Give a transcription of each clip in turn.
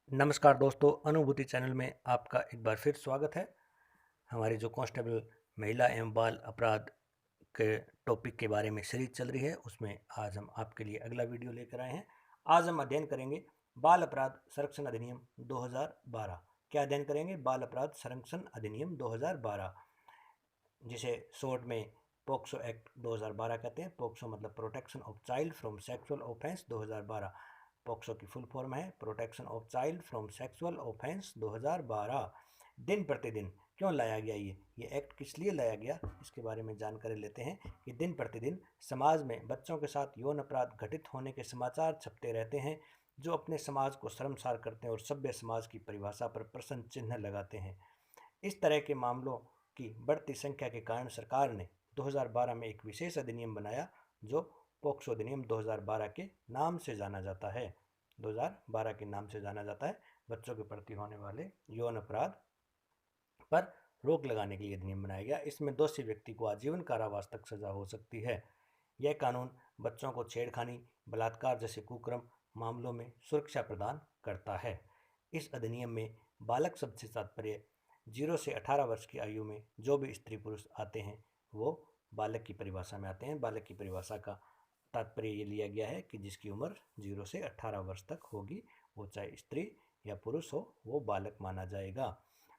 नमस्कार दोस्तों, अनुभूति चैनल में आपका एक बार फिर स्वागत है। हमारी जो कांस्टेबल महिला एवं बाल अपराध के टॉपिक के बारे में सीरीज चल रही है, उसमें आज हम आपके लिए अगला वीडियो लेकर आए हैं। आज हम अध्ययन करेंगे बाल अपराध संरक्षण अधिनियम 2012। क्या अध्ययन करेंगे? बाल अपराध संरक्षण अधिनियम 2012, जिसे शॉर्ट में पोक्सो एक्ट 2012 कहते हैं। पोक्सो मतलब protection of child from sexual offence 2012। POCSO की फुल फॉर्म है protection of child from sexual offence 2012। दिन प्रतिदिन क्यों लाया गया ये एक्ट किस लिए लाया गया, इसके बारे में जानकारी लेते हैं कि दिन प्रतिदिन समाज में बच्चों के साथ यौन अपराध घटित होने के समाचार छपते रहते हैं, जो अपने समाज को शर्मसार करते हैं और सभ्य समाज की परिभाषा पर प्रश्न चिन्ह लगाते हैं। इस तरह के मामलों की बढ़ती संख्या के कारण सरकार ने 2012 में एक विशेष अधिनियम बनाया, जो पोक्सो अधिनियम 2012 के नाम से जाना जाता है। 2012 के नाम से जाना जाता है। बच्चों के प्रति होने वाले यौन अपराध पर रोक लगाने के लिए अधिनियम बनाया गया। इसमें दोषी व्यक्ति को आजीवन कारावास तक सजा हो सकती है। यह कानून बच्चों को छेड़खानी, बलात्कार जैसे कुकर्म मामलों में सुरक्षा प्रदान करता है। इस अधिनियम में बालक शब्द से तात्पर्य 0 से 18 वर्ष की आयु में जो भी स्त्री पुरुष आते हैं, वो बालक की परिभाषा में आते हैं। बालक की परिभाषा का तात्पर्य ये लिया गया है कि जिसकी उम्र 0 से 18 वर्ष तक होगी, वो चाहे स्त्री या पुरुष हो, वो बालक माना जाएगा।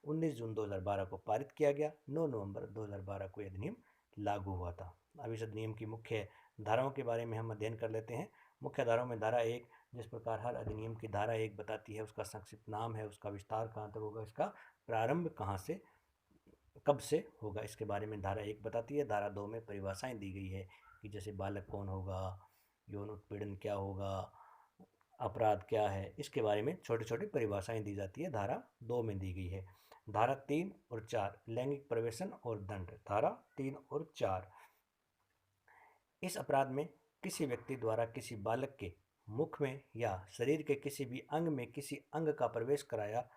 19 जून 2012 को पारित किया गया। 9 नवंबर 2012 को यह अधिनियम लागू हुआ था। अब इस अधिनियम की मुख्य धाराओं के बारे में हम अध्ययन कर लेते हैं। मुख्य धाराओं में धारा 1, जिस प्रकार हर अधिनियम की धारा 1 बताती है, उसका संक्षिप्त नाम है, उसका विस्तार कहाँ तक होगा, इसका प्रारंभ कहाँ से कब से होगा, इसके बारे में धारा 1 बताती है। धारा 2 में परिभाषाएं दी गई है कि जैसे बालक कौन होगा, यौन उत्पीड़न क्या होगा, अपराध क्या है, इसके बारे में छोटी छोटी परिभाषाएं दी जाती है। धारा 2 में दी गई है। धारा 3 और 4 लैंगिक प्रवेशन और दंड। धारा 3 और 4, इस अपराध में किसी व्यक्ति द्वारा किसी बालक के मुख में या शरीर के किसी भी अंग में किसी अंग का प्रवेश कराया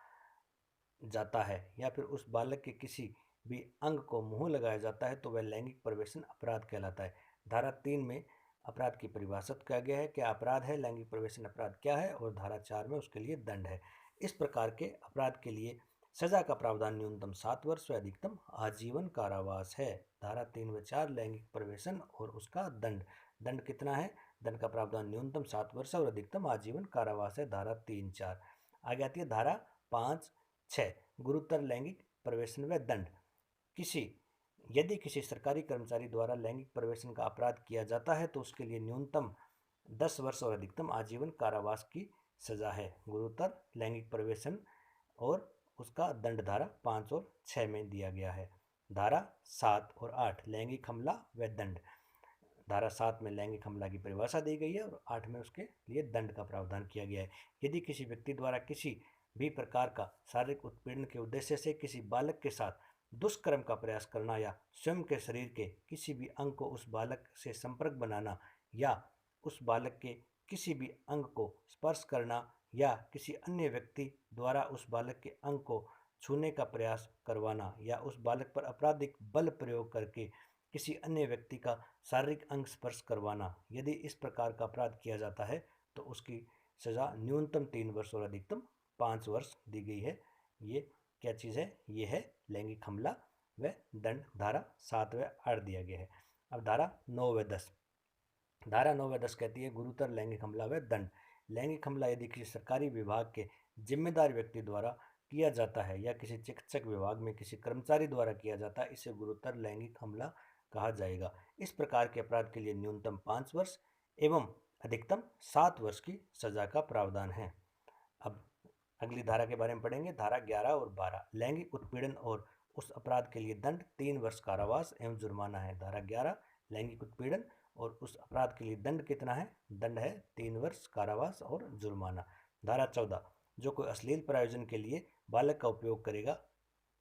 जाता है या फिर उस बालक के किसी भी अंग को मुंह लगाया जाता है, तो वह लैंगिक प्रवेशन अपराध कहलाता है। धारा 3 में अपराध की परिभाषित किया गया है, क्या अपराध है, लैंगिक प्रवेशन अपराध क्या है, और धारा 4 में उसके लिए दंड है। इस प्रकार के अपराध के लिए सजा का प्रावधान न्यूनतम 7 वर्ष व अधिकतम आजीवन कारावास है। धारा 3 व 4 लैंगिक प्रवेशन और उसका दंड। दंड कितना है? दंड का प्रावधान न्यूनतम 7 वर्ष और अधिकतम आजीवन कारावास है। धारा 3, 4 आगे आती है धारा 5, 6 गुरुतर लैंगिक प्रवेशन व दंड। यदि किसी सरकारी कर्मचारी द्वारा लैंगिक प्रवेशन का अपराध किया जाता है, तो उसके लिए न्यूनतम 10 वर्ष और अधिकतम आजीवन कारावास की सजा है। गुरुतर लैंगिक प्रवेशन और उसका दंड धारा 5 और 6 में दिया गया है। धारा 7 और 8 लैंगिक हमला व दंड। धारा 7 में लैंगिक हमला की परिभाषा दी गई है और 8 में उसके लिए दंड का प्रावधान किया गया है। यदि किसी व्यक्ति द्वारा किसी भी प्रकार का शारीरिक उत्पीड़न के उद्देश्य से किसी बालक के साथ दुष्कर्म का प्रयास करना या स्वयं के शरीर के किसी भी अंग को उस बालक से संपर्क बनाना या उस बालक के किसी भी अंग को स्पर्श करना या किसी अन्य व्यक्ति द्वारा उस बालक के अंग को छूने का प्रयास करवाना या उस बालक पर आपराधिक बल प्रयोग करके किसी अन्य व्यक्ति का शारीरिक अंग स्पर्श करवाना, यदि इस प्रकार का अपराध किया जाता है, तो उसकी सज़ा न्यूनतम 3 वर्ष और अधिकतम 5 वर्ष दी गई है। ये क्या चीज़ है? ये है लैंगिक हमला व दंड। धारा 7 व 8 दिया गया है। अब धारा 9 व 10। धारा 9 व 10 कहती है गुरुतर लैंगिक हमला व दंड। लैंगिक हमला यदि किसी सरकारी विभाग के जिम्मेदार व्यक्ति द्वारा किया जाता है या किसी चिकित्सक विभाग में किसी कर्मचारी द्वारा किया जाता है, इसे गुरुतर लैंगिक हमला कहा जाएगा। इस प्रकार के अपराध के लिए न्यूनतम 5 वर्ष एवं अधिकतम 7 वर्ष की सजा का प्रावधान है। अब अगली धारा के बारे में पढ़ेंगे। धारा 11 और 12 लैंगिक उत्पीड़न और उस अपराध के लिए दंड 3 वर्ष कारावास एवं जुर्माना है। धारा 11 लैंगिक उत्पीड़न और उस अपराध के लिए दंड कितना है? दंड है 3 वर्ष कारावास और जुर्माना। धारा 14 जो कोई अश्लील प्रयोजन के लिए बालक का उपयोग करेगा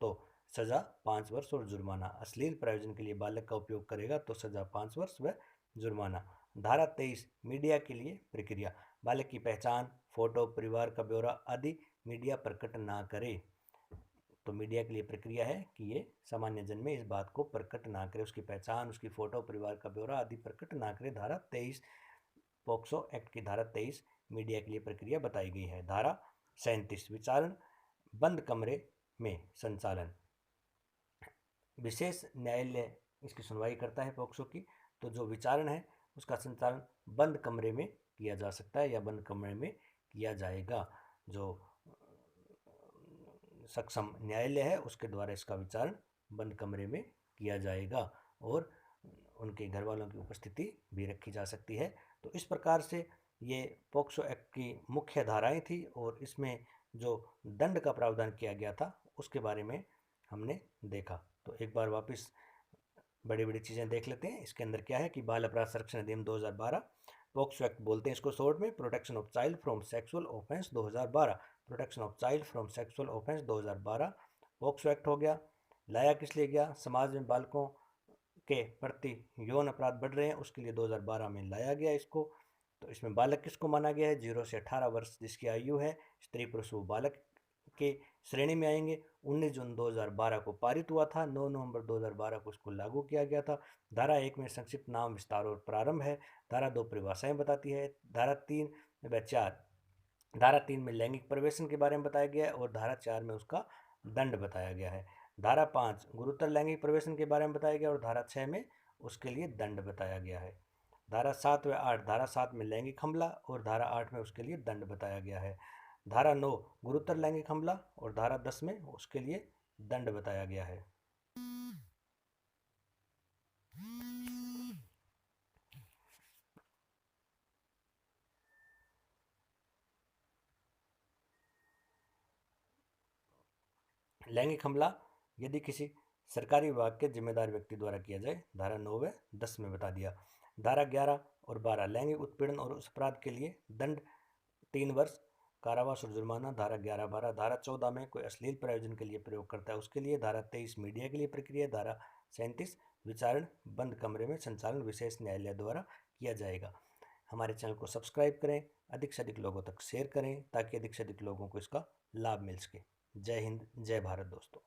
तो सजा 5 वर्ष और जुर्माना। अश्लील प्रयोजन के लिए बालक का उपयोग करेगा तो सजा 5 वर्ष व जुर्माना। धारा 23 मीडिया के लिए प्रक्रिया। बालक की पहचान, फोटो, परिवार का ब्यौरा आदि मीडिया प्रकट ना करे। तो मीडिया के लिए प्रक्रिया है कि ये सामान्य जन में इस बात को प्रकट ना करे, उसकी पहचान, उसकी फोटो, परिवार का ब्यौरा आदि प्रकट ना करे। धारा 23 पोक्सो एक्ट की धारा 23 मीडिया के लिए प्रक्रिया बताई गई है। धारा 37 विचारण बंद कमरे में संचालन। विशेष न्यायालय इसकी सुनवाई करता है पॉक्सो की, तो जो विचारण है उसका संचालन बंद कमरे में किया जा सकता है या बंद कमरे में किया जाएगा। जो सक्षम न्यायालय है उसके द्वारा इसका विचारण बंद कमरे में किया जाएगा और उनके घर वालों की उपस्थिति भी रखी जा सकती है। तो इस प्रकार से ये पॉक्सो एक्ट की मुख्य धाराएं थी और इसमें जो दंड का प्रावधान किया गया था उसके बारे में हमने देखा। तो एक बार वापस बड़ी बड़ी चीज़ें देख लेते हैं। इसके अंदर क्या है कि बाल अपराध संरक्षण अधिनियम 2012, पॉक्सो एक्ट बोलते हैं इसको शॉर्ट में, protection of child from sexual offence 2012, protection of child from sexual offence 2012 POCSO act हो गया। लाया किस लिए गया? समाज में बालकों के प्रति यौन अपराध बढ़ रहे हैं, उसके लिए 2012 में लाया गया इसको। तो इसमें बालक किसको माना गया है? 0 से 18 वर्ष जिसकी आयु है, स्त्री पुरुष वो बालक के श्रेणी में आएंगे। 19 जून 2012 को पारित हुआ था, 9 नवंबर 2012 को इसको लागू किया गया था। धारा 1 में संक्षिप्त नाम, विस्तार और प्रारंभ है। धारा 2 परिभाषाएं बताती है। धारा 3 व 4, धारा 3 में लैंगिक प्रवेशन के बारे में बताया गया है और धारा 4 में उसका दंड बताया गया है। धारा 5 गुरुतर लैंगिक प्रवेशन के बारे में बताया गया और धारा 6 में उसके लिए दंड बताया गया है। धारा 7 व 8, धारा 7 में लैंगिक हमला और धारा 8 में उसके लिए दंड बताया गया है। धारा 9 गुरुतर लैंगिक हमला और धारा 10 में उसके लिए दंड बताया गया है। लैंगिक हमला यदि किसी सरकारी विभाग के जिम्मेदार व्यक्ति द्वारा किया जाए, धारा 9 व 10 में बता दिया। धारा 11 और 12 लैंगिक उत्पीड़न और उस अपराध के लिए दंड 3 वर्ष कारावास और जुर्माना, धारा 11-12। धारा 14 में कोई अश्लील प्रयोजन के लिए प्रयोग करता है उसके लिए। धारा 23 मीडिया के लिए प्रक्रिया। धारा 37 विचारण बंद कमरे में संचालन विशेष न्यायालय द्वारा किया जाएगा। हमारे चैनल को सब्सक्राइब करें, अधिक से अधिक लोगों तक शेयर करें ताकि अधिक से अधिक लोगों को इसका लाभ मिल सके। जय हिंद, जय भारत दोस्तों।